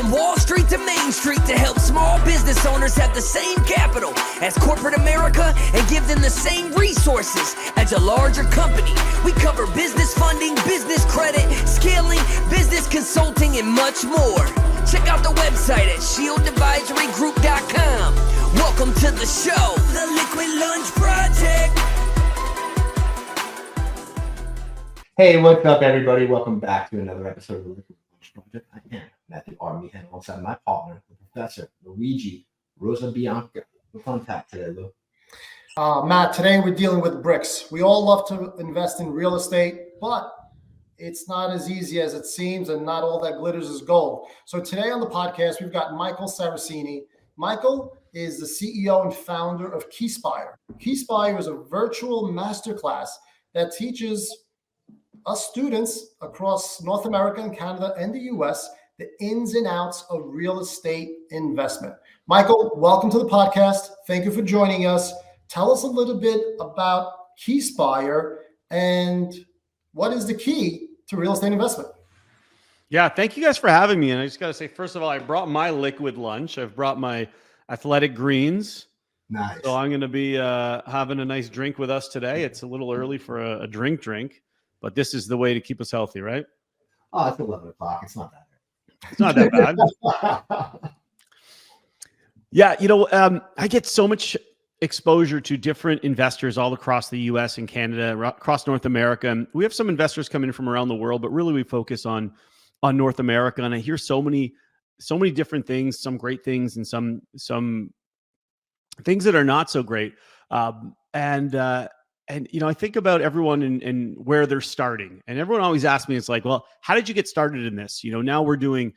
From Wall Street to Main Street to help small business owners have the same capital as corporate America and give them the same resources as a larger company. We cover business funding, business credit, scaling, business consulting, and much more. Check out the website at shieldadvisorygroup.com. Welcome to the show, The Liquid Lunch Project. Hey, what's up, everybody? Welcome back to another episode of the Liquid Lunch Project. I am Matthew R. Meehan, alongside my partner, the Professor Luigi Rosa Bianca. What's on tap today, Lou? Matt, today we're dealing with bricks. We all love to invest in real estate, but it's not as easy as it seems, and not all that glitters is gold. So today on the podcast, we've got Michael Sarraceni. Michael is the CEO and founder of Keyspire. Keyspire is a virtual masterclass that teaches us students across North America and Canada and the US the ins and outs of real estate investment. Michael, welcome to the podcast. Thank you for joining us. Tell us a little bit about Keyspire and what is the key to real estate investment. Yeah, thank you guys for having me. And I just got to say, first of all, I brought my liquid lunch. I've brought my athletic greens. Nice. So I'm going to be having a nice drink with us today. It's a little early for a drink, but this is the way to keep us healthy, right? Oh, it's 11 o'clock. It's not that bad. It's not that bad. Yeah, I get so much exposure to different investors all across the US and Canada, across North America. And we have some investors coming in from around the world, but really we focus on North America. And I hear so many different things, some great things and some things that are not so great. And I think about everyone and where they're starting. And everyone always asks me, it's like, well, how did you get started in this? Now we're doing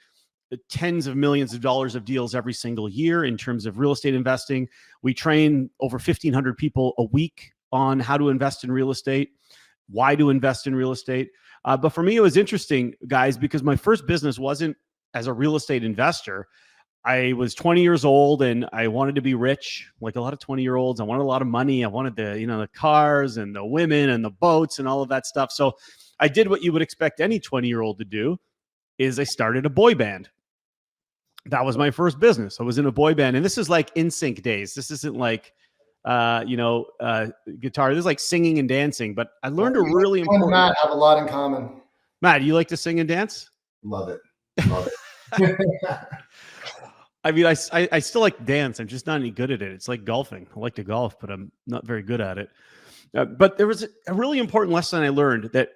tens of millions of dollars of deals every single year in terms of real estate investing. We train over 1,500 people a week on how to invest in real estate, why to invest in real estate. But for me, it was interesting, guys, because my first business wasn't as a real estate investor. I was 20 years old and I wanted to be rich, like a lot of 20-year-olds. I wanted a lot of money. I wanted the cars and the women and the boats and all of that stuff. So I did what you would expect any 20-year-old to do, is I started a boy band. That was my first business. I was in a boy band, and this is like NSYNC days. This isn't like, guitar. This is like singing and dancing. But I learned a really important. Matt have a lot in common. Matt, you like to sing and dance? Love it. I mean, I still like to dance. I'm just not any good at it. It's like golfing. I like to golf, but I'm not very good at it. But there was a really important lesson I learned that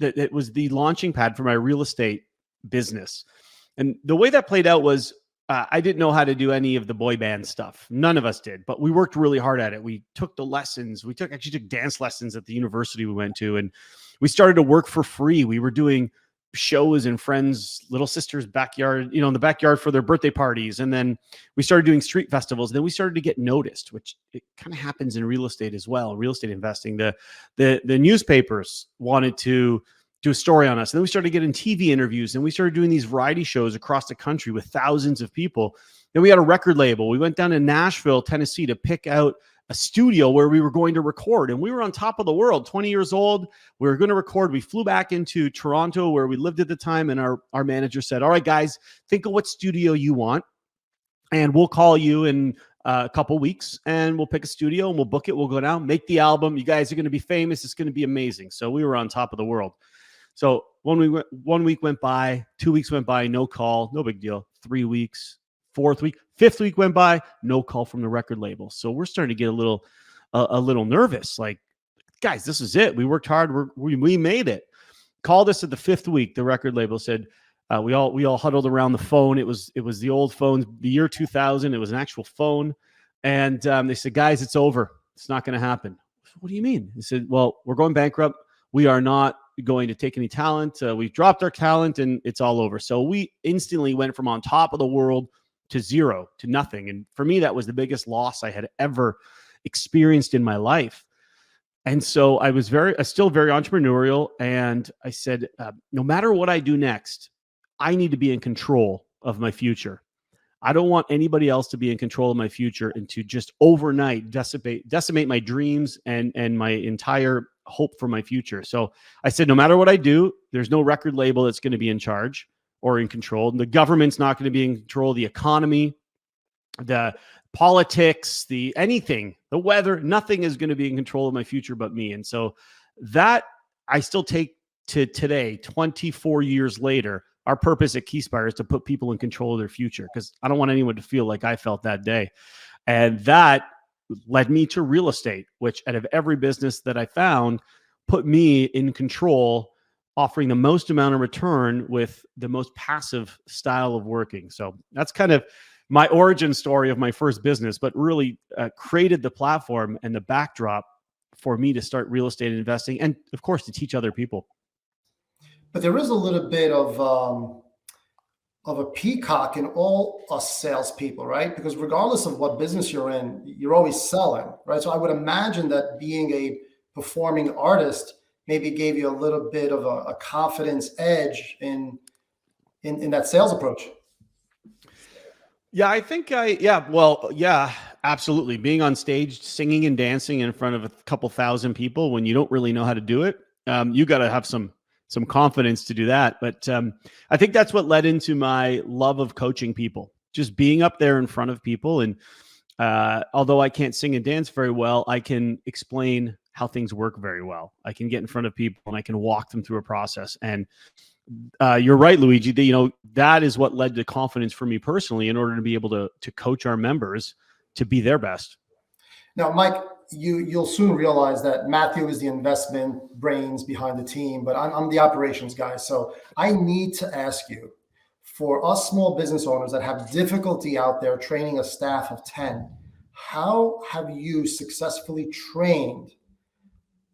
it was the launching pad for my real estate business. And the way that played out was I didn't know how to do any of the boy band stuff. None of us did, but we worked really hard at it. We took the lessons. We actually took dance lessons at the university we went to, and we started to work for free. We were doing shows in friends' little sister's backyard, in the backyard for their birthday parties. And then we started doing street festivals. And then we started to get noticed, which it kind of happens in real estate as well. Real estate investing, the newspapers wanted to do a story on us. And then we started getting TV interviews, and we started doing these variety shows across the country with thousands of people. Then we had a record label. We went down to Nashville, Tennessee to pick out a studio where we were going to record, and we were on top of the world, 20 years old. We were going to record. We flew back into Toronto where we lived at the time. And our manager said, all right, guys, think of what studio you want, and we'll call you in a couple weeks and we'll pick a studio and we'll book it. We'll go down, make the album. You guys are going to be famous. It's going to be amazing. So we were on top of the world. So 1 week went by, 2 weeks went by, no call, no big deal. 3 weeks, 4th week, 5th week went by, no call from the record label. So we're starting to get a little nervous. Like, guys, this is it. We worked hard. We made it. Called us at the 5th week. The record label said, we all huddled around the phone. It was the old phones, the year 2000. It was an actual phone. And they said, guys, it's over. It's not going to happen. What do you mean? They said, well, we're going bankrupt. We are not going to take any talent. We've dropped our talent and it's all over. So we instantly went from on top of the world to zero, to nothing. And for me, that was the biggest loss I had ever experienced in my life. And so I was still very entrepreneurial. And I said, no matter what I do next, I need to be in control of my future. I don't want anybody else to be in control of my future and to just overnight decimate my dreams and my entire hope for my future. So I said, no matter what I do, there's no record label that's going to be in charge. or in control. And the government's not going to be in control. The economy, the politics, the anything, the weather, nothing is going to be in control of my future but me. And so that I still take to today, 24 years later. Our purpose at Keyspire is to put people in control of their future, because I don't want anyone to feel like I felt that day. And that led me to real estate, which out of every business that I found, put me in control, offering the most amount of return with the most passive style of working. So that's kind of my origin story of my first business, but really created the platform and the backdrop for me to start real estate investing, and of course to teach other people. But there is a little bit of a peacock in all us salespeople, right? Because regardless of what business you're in, you're always selling, right? So I would imagine that being a performing artist maybe gave you a little bit of a confidence edge in that sales approach. Yeah, I think absolutely. Being on stage, singing and dancing in front of a couple thousand people when you don't really know how to do it, you got to have some confidence to do that. But I think that's what led into my love of coaching people, just being up there in front of people. And although I can't sing and dance very well, I can explain how things work very well. I can get in front of people and I can walk them through a process. And you're right, Luigi, that is what led to confidence for me personally, in order to be able to coach our members to be their best. Now, Mike, you'll soon realize that Matthew is the investment brains behind the team, but I'm the operations guy. So I need to ask you, for us small business owners that have difficulty out there training a staff of 10, how have you successfully trained?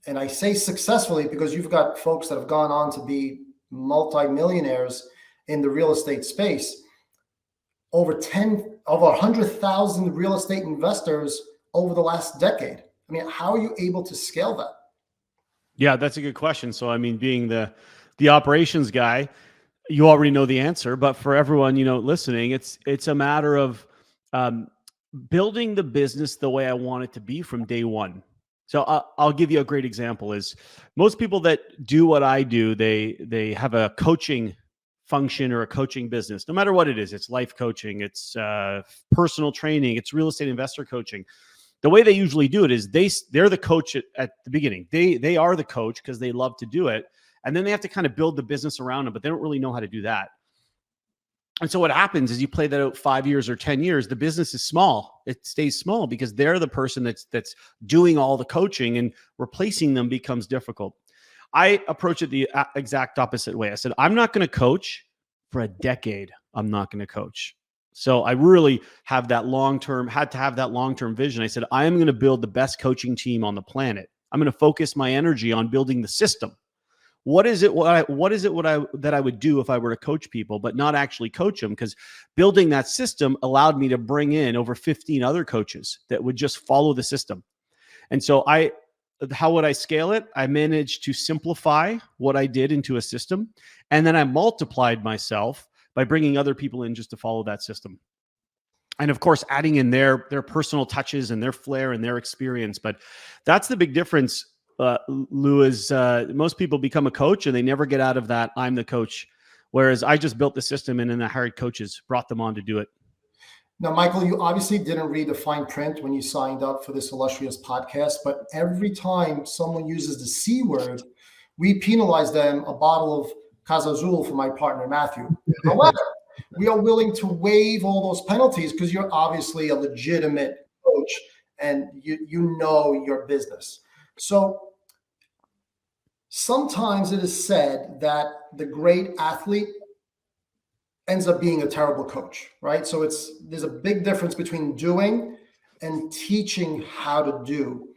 And I say successfully because you've got folks that have gone on to be multimillionaires in the real estate space, over 100,000 real estate investors over the last decade. I mean, how are you able to scale that? Yeah, that's a good question. So, I mean, being the operations guy, you already know the answer, but for everyone, listening, it's a matter of building the business the way I want it to be from day one. So I'll give you a great example. Is most people that do what I do, they have a coaching function or a coaching business, no matter what it is. It's life coaching, it's personal training, it's real estate investor coaching. The way they usually do it is they're the coach at the beginning. They are the coach because they love to do it. And then they have to kind of build the business around them, but they don't really know how to do that. And so what happens is you play that out 5 years or 10 years, the business is small. It stays small because they're the person that's doing all the coaching, and replacing them becomes difficult. I approach it the exact opposite way. I said, I'm not going to coach for a decade. I'm not going to coach. So I really had to have that long-term vision. I said, I am going to build the best coaching team on the planet. I'm going to focus my energy on building the system. What is it that I would do if I were to coach people, but not actually coach them? Because building that system allowed me to bring in over 15 other coaches that would just follow the system. And so how would I scale it? I managed to simplify what I did into a system. And then I multiplied myself by bringing other people in just to follow that system. And of course, adding in their personal touches and their flair and their experience. But that's the big difference, Lou, is most people become a coach and they never get out of that I'm the coach. Whereas I just built the system and then I hired coaches, brought them on to do it. Now, Michael, you obviously didn't read the fine print when you signed up for this illustrious podcast, but every time someone uses the C word, we penalize them a bottle of Casa Azul for my partner, Matthew. However, we are willing to waive all those penalties because you're obviously a legitimate coach and you know your business. So sometimes it is said that the great athlete ends up being a terrible coach, right? So there's a big difference between doing and teaching how to do.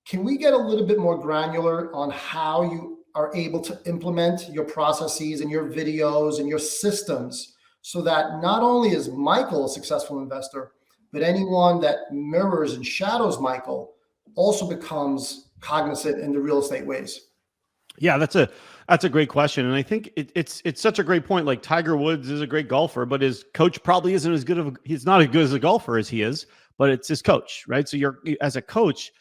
Can we get a little bit more granular on how you are able to implement your processes and your videos and your systems so that not only is Michael a successful investor, but anyone that mirrors and shadows Michael also becomes cognizant in the real estate ways? Yeah, that's a great question. And I think it's such a great point. Like Tiger Woods is a great golfer, but his coach probably isn't as good he's not as good as a golfer as he is, but it's his coach, right? So as a coach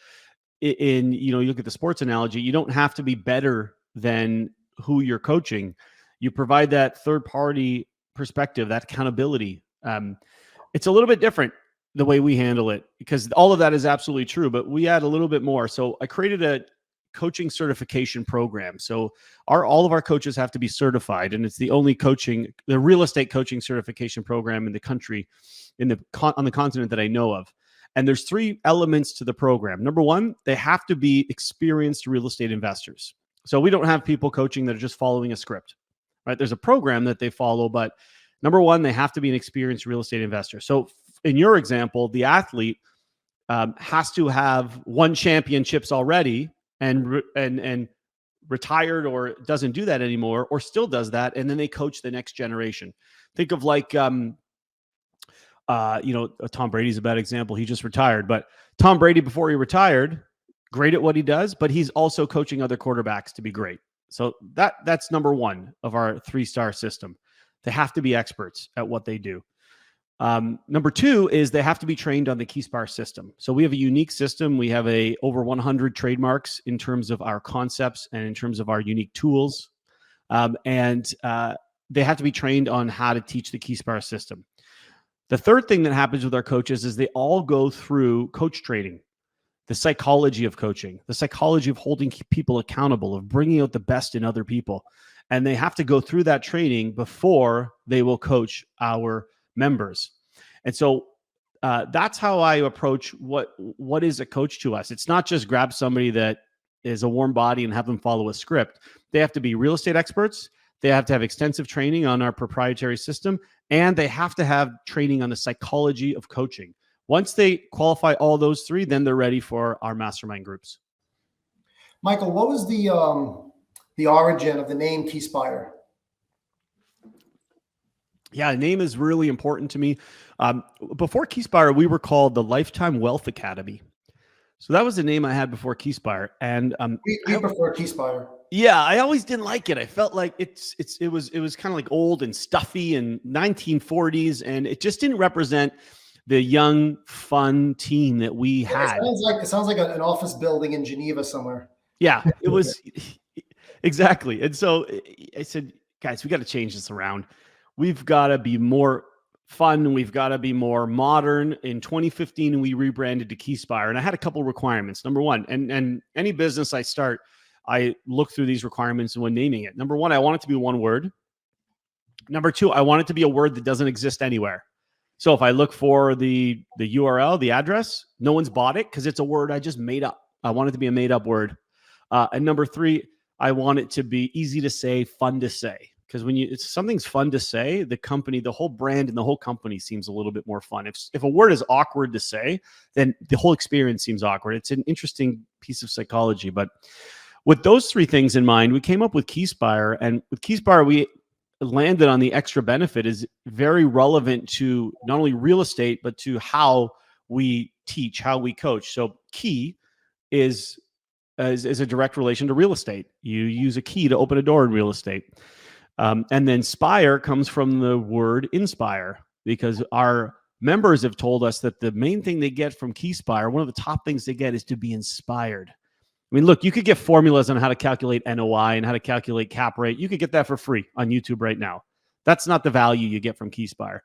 you look at the sports analogy, you don't have to be better than who you're coaching. You provide that third party perspective, that accountability. It's a little bit different the way we handle it, because all of that is absolutely true, but we add a little bit more. So I created a coaching certification program. So all of our coaches have to be certified, and it's the only the real estate coaching certification program in the country, on the continent that I know of. And there's 3 elements to the program. Number 1, they have to be experienced real estate investors. So we don't have people coaching that are just following a script, right? There's a program that they follow, but number 1, they have to be an experienced real estate investor. So in your example, the athlete has to have won championships already and retired, or doesn't do that anymore, or still does that, and then they coach the next generation. Think of like Tom Brady's a bad example. He just retired, but Tom Brady, before he retired, great at what he does, but he's also coaching other quarterbacks to be great. So that's number 1 of our 3-star system. They have to be experts at what they do. Number 2 is they have to be trained on the Keyspire system. So we have a unique system. We have over 100 trademarks in terms of our concepts and in terms of our unique tools. And they have to be trained on how to teach the Keyspire system. The third thing that happens with our coaches is they all go through coach training, the psychology of coaching, the psychology of holding people accountable, of bringing out the best in other people. And they have to go through that training before they will coach our members. And so that's how I approach what is a coach to us. It's not just grab somebody that is a warm body and have them follow a script. They have to be real estate experts. They have to have extensive training on our proprietary system, and they have to have training on the psychology of coaching. Once they qualify all those 3, then they're ready for our mastermind groups. Michael, what was the origin of the name Keyspire? Yeah, name is really important to me. Before Keyspire, we were called the Lifetime Wealth Academy. So that was the name I had before Keyspire. And we prefer Keyspire. Yeah, I always didn't like it. I felt like it was kind of like old and stuffy and 1940s, and it just didn't represent the young, fun team that we had. It sounds like an office building in Geneva somewhere. Yeah, it was exactly. And so I said, guys, we got to change this around. We've got to be more fun. We've got to be more modern. In 2015, we rebranded to Keyspire, and I had a couple requirements. Number 1, and any business I start, I look through these requirements when naming it. Number 1, I want it to be 1 word. Number 2, I want it to be a word that doesn't exist anywhere. So if I look for the URL, the address, no one's bought it because it's a word I just made up. I want it to be a made up word. And number 3, I want it to be easy to say, fun to say. Because when something's fun to say, the company, the whole brand and the whole company seems a little bit more fun. If a word is awkward to say, then the whole experience seems awkward. It's an interesting piece of psychology. But with those 3 things in mind, we came up with Keyspire. And with Keyspire, we landed on the extra benefit is very relevant to not only real estate, but to how we teach, how we coach. So key is a direct relation to real estate. You use a key to open a door in real estate. And then spire comes from the word inspire, because our members have told us that the main thing they get from Keyspire, one of the top things they get, is to be inspired. I mean, look, you could get formulas on how to calculate NOI and how to calculate cap rate. You could get that for free on YouTube right now. That's not the value you get from Keyspire.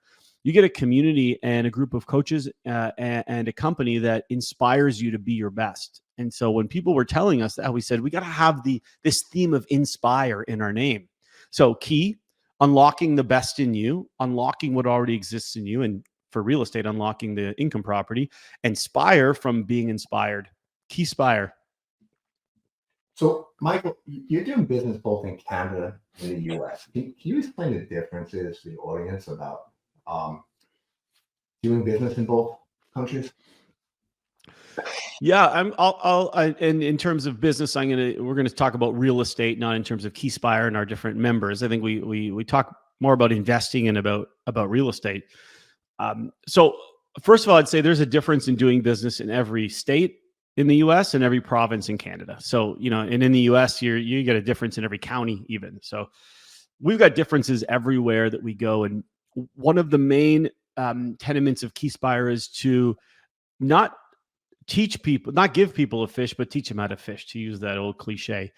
You get a community and a group of coaches and a company that inspires you to be your best. And so when people were telling us that, we said, we got to have this theme of inspire in our name. So key, unlocking the best in you, unlocking what already exists in you. And for real estate, unlocking the income property, and spire from being inspired. Keyspire. So, Michael, you're doing business both in Canada and the U.S. Can you explain the differences to the audience about doing business in both countries? Yeah, and in terms of business, we're gonna talk about real estate, not in terms of Keyspire and our different members. I think we talk more about investing and about real estate. So first of all, I'd say there's a difference in doing business in every state in the U.S. and every province in Canada. So, and in the U.S., you get a difference in every county even. So we've got differences everywhere that we go. And one of the main tenements of Keyspire is to not give people a fish, but teach them how to fish, to use that old cliche.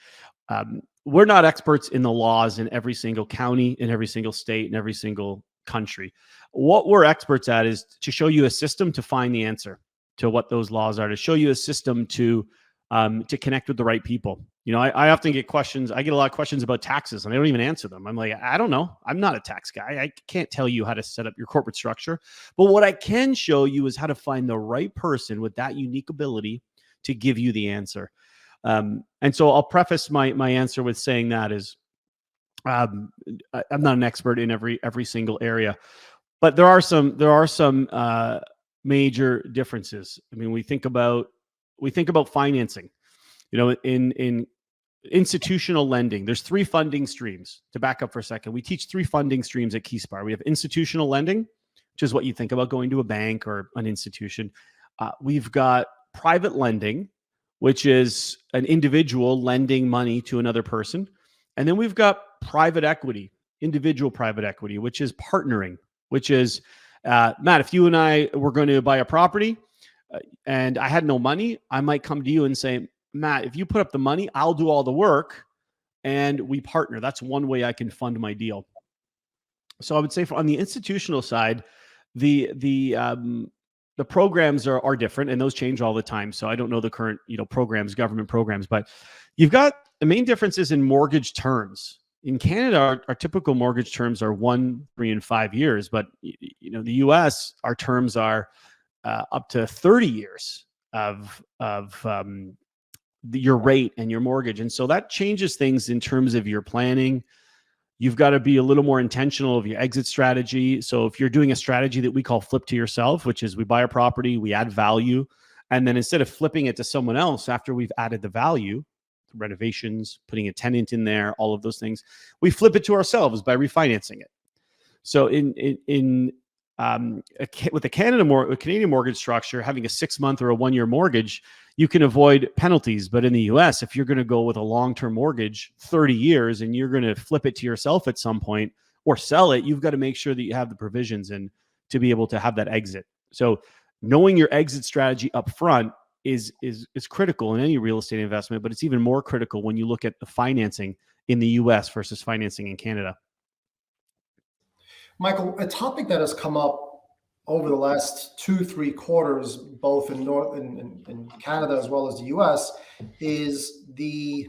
we're not experts in the laws in every single county, in every single state, in every single country. What we're experts at is to show you a system to find the answer to what those laws are, to show you a system to connect with the right people. You know, I often get questions. I get a lot of questions about taxes, and I don't even answer them. I'm like, I don't know. I'm not a tax guy. I can't tell you how to set up your corporate structure. But what I can show you is how to find the right person with that unique ability to give you the answer. And so I'll preface my answer with saying that is, I'm not an expert in every single area, but there are some major differences. I mean, we think about financing. You know, in institutional lending, there's 3 funding streams. To back up for a second, we teach 3 funding streams at Keyspire. We have institutional lending, which is what you think about going to a bank or an institution. We've got private lending, which is an individual lending money to another person. And then we've got private equity, individual private equity, which is partnering, which is, Matt, if you and I were going to buy a property and I had no money, I might come to you and say, Matt, if you put up the money, I'll do all the work and we partner. That's one way I can fund my deal. So I would say on the institutional side, the programs are different, and those change all the time. So I don't know the current, programs, government programs, but you've got the main differences in mortgage terms. In Canada, our typical mortgage terms are 1, 3, and 5 years, but the US, our terms are up to 30 years of your rate and your mortgage, and so that changes things in terms of your planning. You've got to be a little more intentional of your exit strategy. So if you're doing a strategy that we call flip to yourself, which is we buy a property, we add value, and then instead of flipping it to someone else after we've added the value, renovations, putting a tenant in there, all of those things, we flip it to ourselves by refinancing it. So with a Canadian mortgage structure, having a 6-month or a 1-year mortgage, you can avoid penalties. But in the US, if you're going to go with a long-term mortgage, 30 years, and you're going to flip it to yourself at some point or sell it, you've got to make sure that you have the provisions and to be able to have that exit. So knowing your exit strategy up front is critical in any real estate investment, but it's even more critical when you look at the financing in the US versus financing in Canada. Michael, a topic that has come up over the last 2-3 quarters, both in Canada as well as the US, is the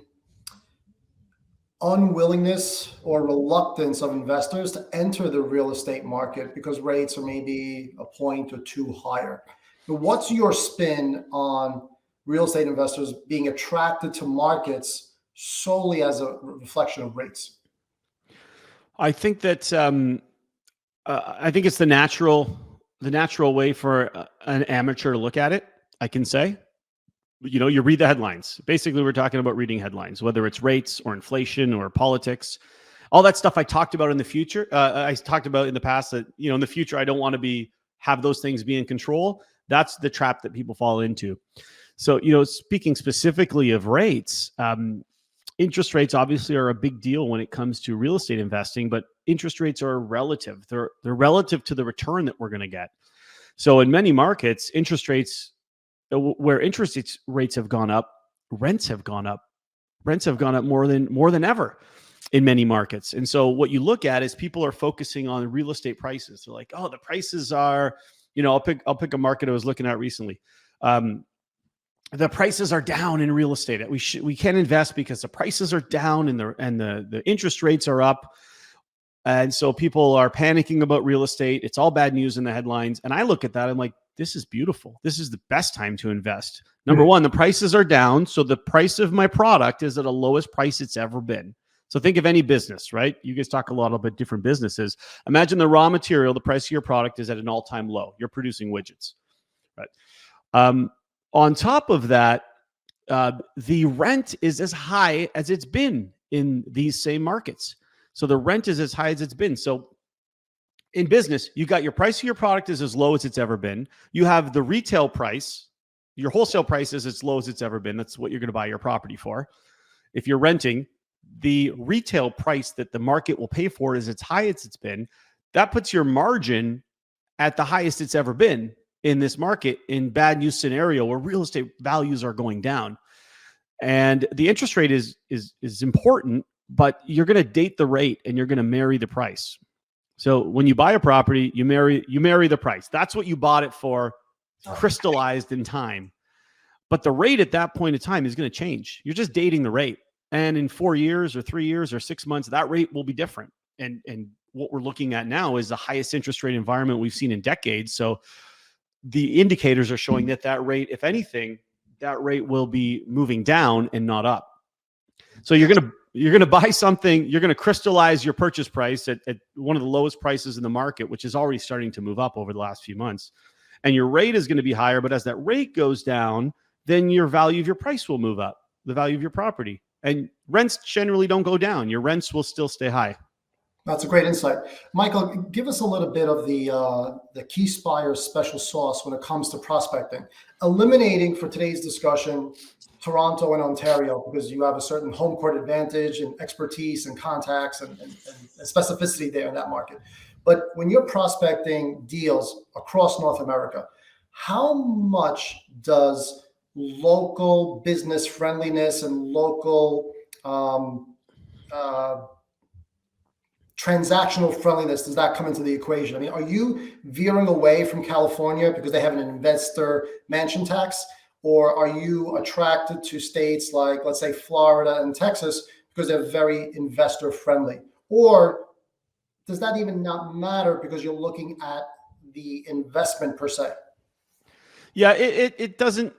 unwillingness or reluctance of investors to enter the real estate market because rates are maybe a point or 2 higher. But what's your spin on real estate investors being attracted to markets solely as a reflection of rates? I think that I think it's the natural way for an amateur to look at it. I can say, you read the headlines. Basically, we're talking about reading headlines, whether it's rates or inflation or politics, all that stuff I talked about in the future. I talked about in the past that, in the future, I don't want to have those things be in control. That's the trap that people fall into. So, speaking specifically of rates, interest rates obviously are a big deal when it comes to real estate investing, but interest rates are relative. They're relative to the return that we're going to get. So in many markets, where interest rates have gone up, rents have gone up. Rents have gone up more than ever in many markets. And so what you look at is people are focusing on real estate prices. They're like, oh, the prices are, I'll pick a market I was looking at recently. The prices are down in real estate. We can't invest because the prices are down and the interest rates are up. And so people are panicking about real estate. It's all bad news in the headlines. And I look at that, I'm like, this is beautiful. This is the best time to invest. Number one, the prices are down. So the price of my product is at the lowest price it's ever been. So think of any business, right? You guys talk a lot about different businesses. Imagine the raw material, the price of your product is at an all-time low. You're producing widgets, right? On top of that, the rent is as high as it's been in these same markets. So the rent is as high as it's been. So in business, you got your price of your product is as low as it's ever been. You have the retail price, your wholesale price is as low as it's ever been. That's what you're going to buy your property for. If you're renting, the retail price that the market will pay for is as high as it's been. That puts your margin at the highest it's ever been in this market in bad news scenario where real estate values are going down. And the interest rate is important, but you're going to date the rate and you're going to marry the price. So when you buy a property, you marry the price. That's what you bought it for, crystallized in time. But the rate at that point in time is going to change. You're just dating the rate. And in 4 years or 3 years or 6 months, that rate will be different. And what we're looking at now is the highest interest rate environment we've seen in decades. So the indicators are showing that rate, if anything, that rate will be moving down and not up. So you're going to buy something, you're going to crystallize your purchase price at one of the lowest prices in the market, which is already starting to move up over the last few months. And your rate is going to be higher, but as that rate goes down, then your value of your price will move up, the value of your property. And rents generally don't go down. Your rents will still stay high. That's a great insight. Michael, give us a little bit of the Keyspire special sauce when it comes to prospecting. Eliminating for today's discussion Toronto and Ontario, because you have a certain home court advantage and expertise and contacts and specificity there in that market. But when you're prospecting deals across North America, how much does local business friendliness and local transactional friendliness, does that come into the equation? I mean, are you veering away from California because they have an investor mansion tax? Or are you attracted to states like, let's say, Florida and Texas because they're very investor friendly? Or does that even not matter because you're looking at the investment per se? Yeah, it doesn't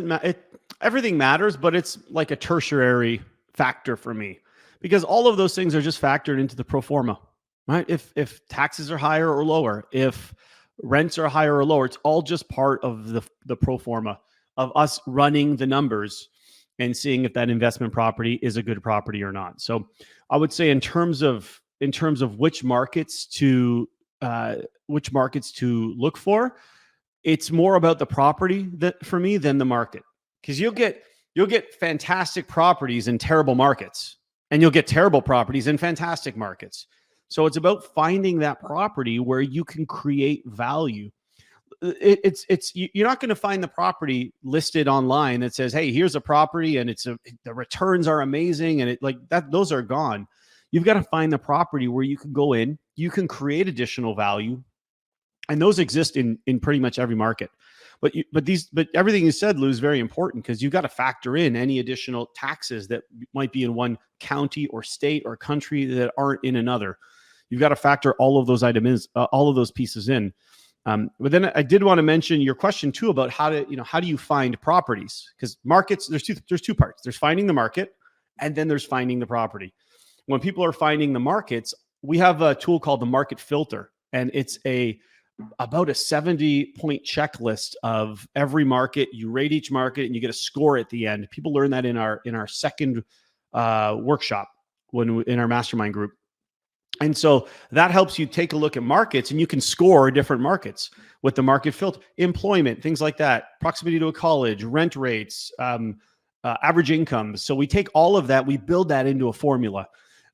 matter. Everything matters, but it's like a tertiary factor for me, because all of those things are just factored into the pro forma, right? If taxes are higher or lower, if rents are higher or lower, it's all just part of the pro forma of us running the numbers and seeing if that investment property is a good property or not. So I would say in terms of which markets to look for, it's more about the property that for me than the market, because you'll get fantastic properties in terrible markets, and you'll get terrible properties in fantastic markets. So it's about finding that property where you can create value. You're not going to find the property listed online that says, "Hey, here's a property and the returns are amazing," and those are gone. You've got to find the property where you can go in, you can create additional value, and those exist in pretty much every market. But everything you said, Lou, is very important, because you've got to factor in any additional taxes that might be in one county or state or country that aren't in another. You've got to factor all of those items, all of those pieces in. But then I did want to mention your question too about how do you find properties? Because markets, there's two parts. There's finding the market, and then there's finding the property. When people are finding the markets, we have a tool called the market filter, and it's about a 70-point checklist of every market. You rate each market and you get a score at the end. People learn that in our second workshop in our mastermind group. And so that helps you take a look at markets, and you can score different markets with the market filter, employment, things like that, proximity to a college, rent rates, average income. So we take all of that, we build that into a formula.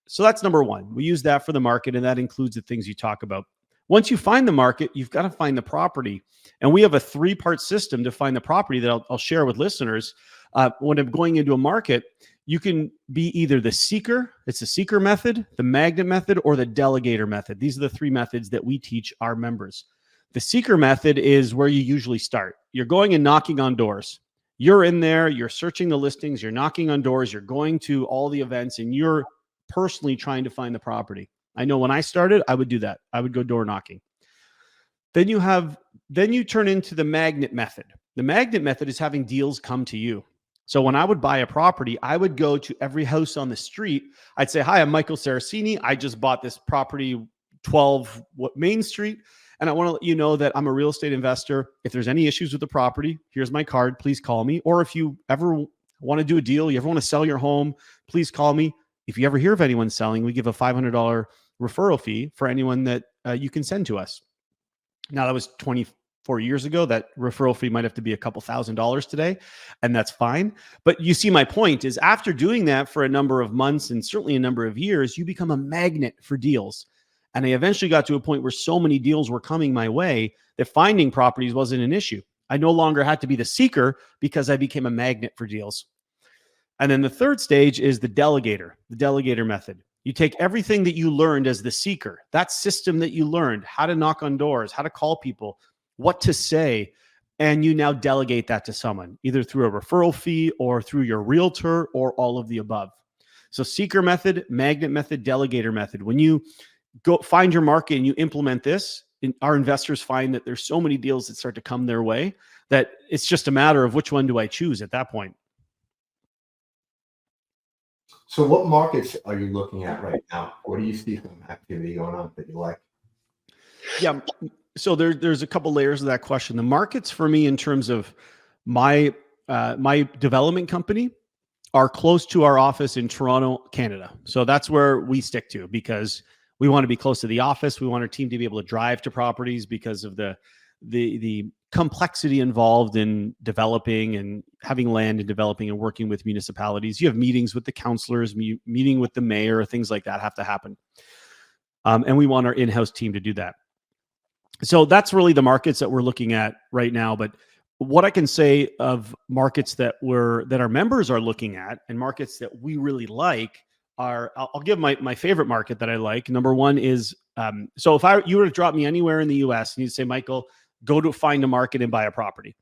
So that's number one. We use that for the market, and that includes the things you talk about. Once you find the market, you've got to find the property. And we have a 3-part system to find the property that I'll share with listeners. When I'm going into a market, you can be either the seeker, it's the seeker method, the magnet method, or the delegator method. These are the 3 methods that we teach our members. The seeker method is where you usually start. You're going and knocking on doors. You're in there, you're searching the listings, you're knocking on doors, you're going to all the events, and you're personally trying to find the property. I know when I started, I would do that. I would go door knocking. Then you turn into the magnet method. The magnet method is having deals come to you. So when I would buy a property, I would go to every house on the street. I'd say, "Hi, I'm Michael Sarraceni. I just bought this property, 12 Main Street. And I want to let you know that I'm a real estate investor. If there's any issues with the property, here's my card. Please call me. Or if you ever want to do a deal, you ever want to sell your home, please call me. If you ever hear of anyone selling, we give a $500 referral fee for anyone that you can send to us." Now, that was 24 years ago. That referral fee might have to be a couple $1,000s today, and that's fine. But you see, my point is, after doing that for a number of months and certainly a number of years, you become a magnet for deals. And I eventually got to a point where so many deals were coming my way that finding properties wasn't an issue. I no longer had to be the seeker because I became a magnet for deals. And then the third stage is the delegator method. You take everything that you learned as the seeker, that system that you learned, how to knock on doors, how to call people, what to say, and you now delegate that to someone, either through a referral fee or through your realtor or all of the above. So seeker method, magnet method, delegator method. When you go find your market and you implement this, our investors find that there's so many deals that start to come their way that it's just a matter of which one do I choose at that point. So what markets are you looking at right now? What do you see some activity going on that you like? Yeah. So there's a couple layers of that question. The markets for me in terms of my development company are close to our office in Toronto, Canada. So that's where we stick to because we want to be close to the office. We want our team to be able to drive to properties because of the complexity involved in developing and having land and developing and working with municipalities. You have meetings with the councillors, meeting with the mayor, things like that have to happen. And we want our in-house team to do that. So that's really the markets that we're looking at right now. But what I can say of markets that our members are looking at and markets that we really like are, I'll give my favorite market that I like. Number one is, so if you were to drop me anywhere in the US and you'd say, Michael, go to find a market and buy a property.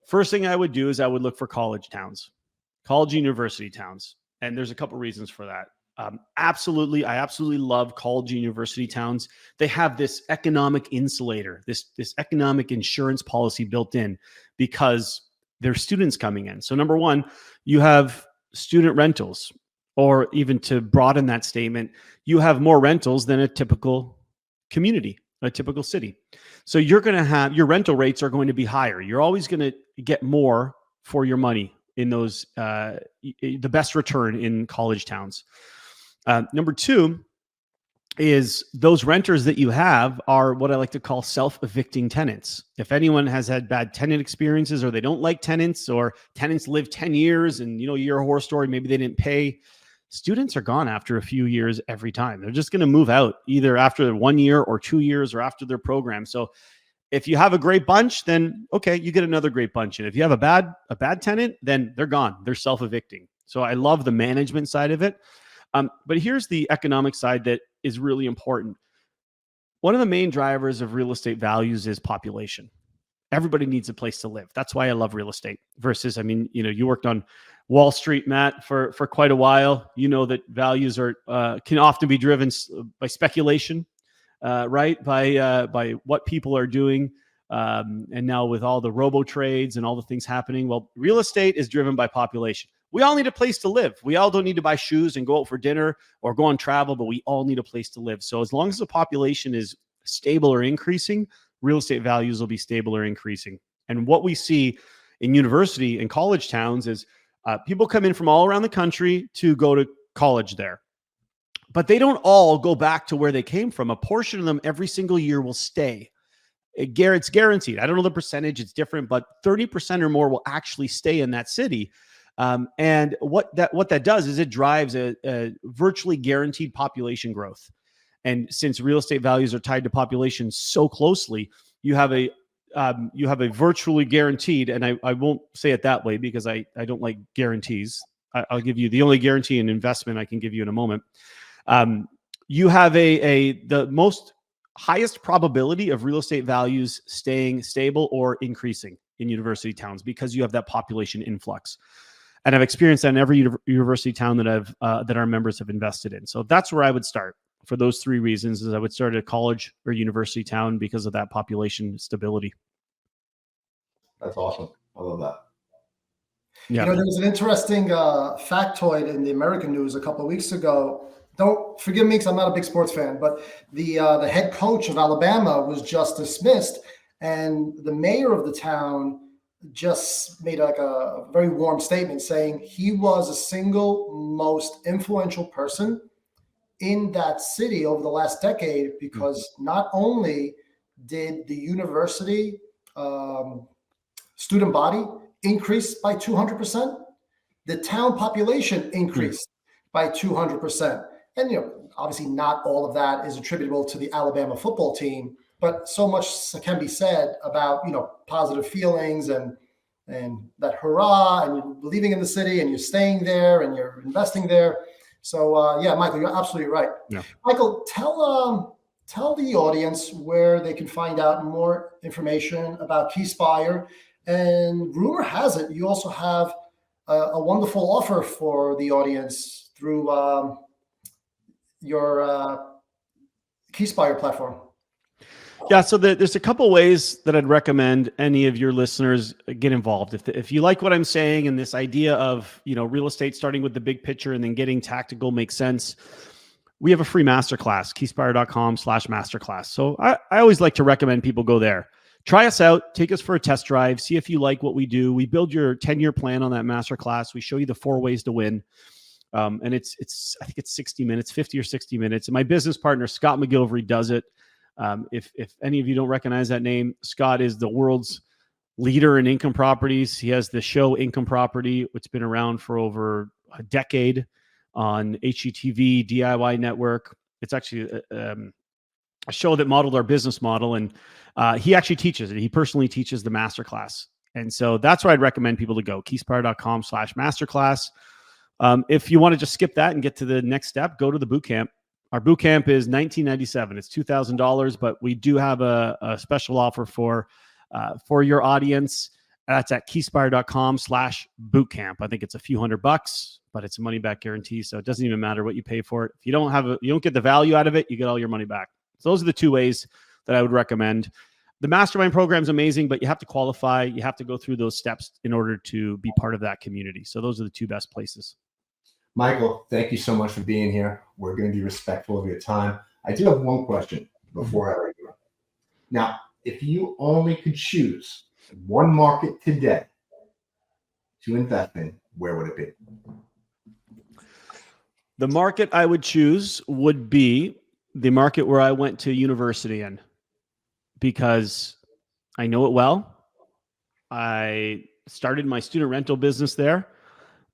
First thing I would do is I would look for college towns, college university towns. And there's a couple reasons for that. I absolutely love college university towns. They have this economic insulator, this economic insurance policy built in because there's students coming in. So number one, you have student rentals, or even to broaden that statement, you have more rentals than a typical community, a typical city. So you're going to have, your rental rates are going to be higher. You're always going to get more for your money in those, the best return in college towns. Number two is those renters that you have are what I like to call self-evicting tenants. If anyone has had bad tenant experiences or they don't like tenants or tenants live 10 years and, you hear a horror story, maybe they didn't pay, students are gone after a few years every time. They're just going to move out either after 1 year or 2 years or after their program. So if you have a great bunch, then okay, you get another great bunch. And if you have a bad tenant, then they're gone. They're self-evicting. So I love the management side of it. But here's the economic side that is really important. One of the main drivers of real estate values is population. Everybody needs a place to live. That's why I love real estate versus, you worked on Wall Street, Matt, for quite a while. You know that values are can often be driven by speculation, right? By what people are doing. And now with all the robo trades and all the things happening, well, real estate is driven by population. We all need a place to live. We all don't need to buy shoes and go out for dinner or go on travel, but we all need a place to live. So as long as the population is stable or increasing, real estate values will be stable or increasing. And what we see in university and college towns is people come in from all around the country to go to college there. But they don't all go back to where they came from. A portion of them every single year will stay. It's guaranteed. I don't know the percentage. It's different, but 30% or more will actually stay in that city. And what that does is it drives a virtually guaranteed population growth. And since real estate values are tied to population so closely, you have a virtually guaranteed, and I won't say it that way because I don't like guarantees. I'll give you the only guarantee in investment I can give you in a moment. You have the most highest probability of real estate values staying stable or increasing in university towns because you have that population influx. And I've experienced that in every university town that our members have invested in. So that's where I would start for those three reasons. Is I would start at a college or university town because of that population stability. That's awesome. I love that. Yeah. There was an interesting factoid in the American news a couple of weeks ago. Don't forgive me because I'm not a big sports fan, but the head coach of Alabama was just dismissed, and the mayor of the town just made like a very warm statement saying he was the single most influential person in that city over the last decade because not only did the university student body increase by 200%, the town population increased by 200%. And, obviously not all of that is attributable to the Alabama football team, but so much can be said about, positive feelings and and that hurrah, and you're believing in the city, and you're staying there, and you're investing there. So yeah, Michael, you're absolutely right. Yeah. Michael, tell the audience where they can find out more information about Keyspire. And rumor has it, you also have a wonderful offer for the audience through your Keyspire platform. Yeah, so there's a couple ways that I'd recommend any of your listeners get involved. If you like what I'm saying and this idea of, you know, real estate starting with the big picture and then getting tactical makes sense, we have a free masterclass, keyspire.com/masterclass. So I always like to recommend people go there. Try us out, take us for a test drive, see if you like what we do. We build your 10-year plan on that masterclass. We show you the 4 ways to win. And it's I think it's 60 minutes, 50 or 60 minutes. And my business partner, Scott McGilvery, does it. If any of you don't recognize that name, Scott is the world's leader in income properties. He has the show Income Property, which has been around for over a decade on HGTV, DIY Network. It's actually a show that modeled our business model. And he actually teaches it. He personally teaches the masterclass. And so that's where I'd recommend people to go, keyspire.com/masterclass. If you want to just skip that and get to the next step, go to the boot camp. Our boot camp is $1997. It's $2,000, but we do have a special offer for your audience. That's at keyspire.com/bootcamp. I think it's a few $100, but it's a money back guarantee. So it doesn't even matter what you pay for it. If you don't get the value out of it, you get all your money back. So those are the 2 ways that I would recommend. The mastermind program is amazing, but you have to qualify. You have to go through those steps in order to be part of that community. So those are the 2 best places. Michael, thank you so much for being here. We're going to be respectful of your time. I do have one question before I let you go. Now, if you only could choose one market today to invest in, where would it be? The market I would choose would be the market where I went to university in, because I know it well. I started my student rental business there,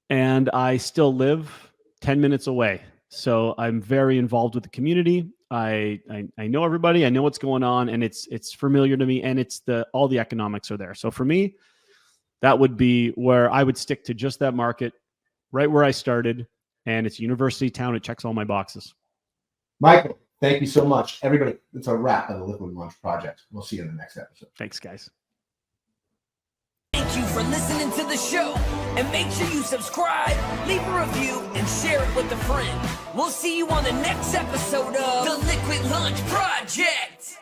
and I still live 10 minutes away. So I'm very involved with the community. I know everybody. I know what's going on, and it's familiar to me, and all the economics are there. So for me, that would be where I would stick to, just that market, right where I started, and it's university town. It checks all my boxes. Michael, thank you so much. Everybody, it's a wrap on the Liquid Launch Project. We'll see you in the next episode. Thanks, guys. Thank you for listening to the show, and make sure you subscribe, leave a review, and share it with a friend. We'll see you on the next episode of the Liquid Launch Project.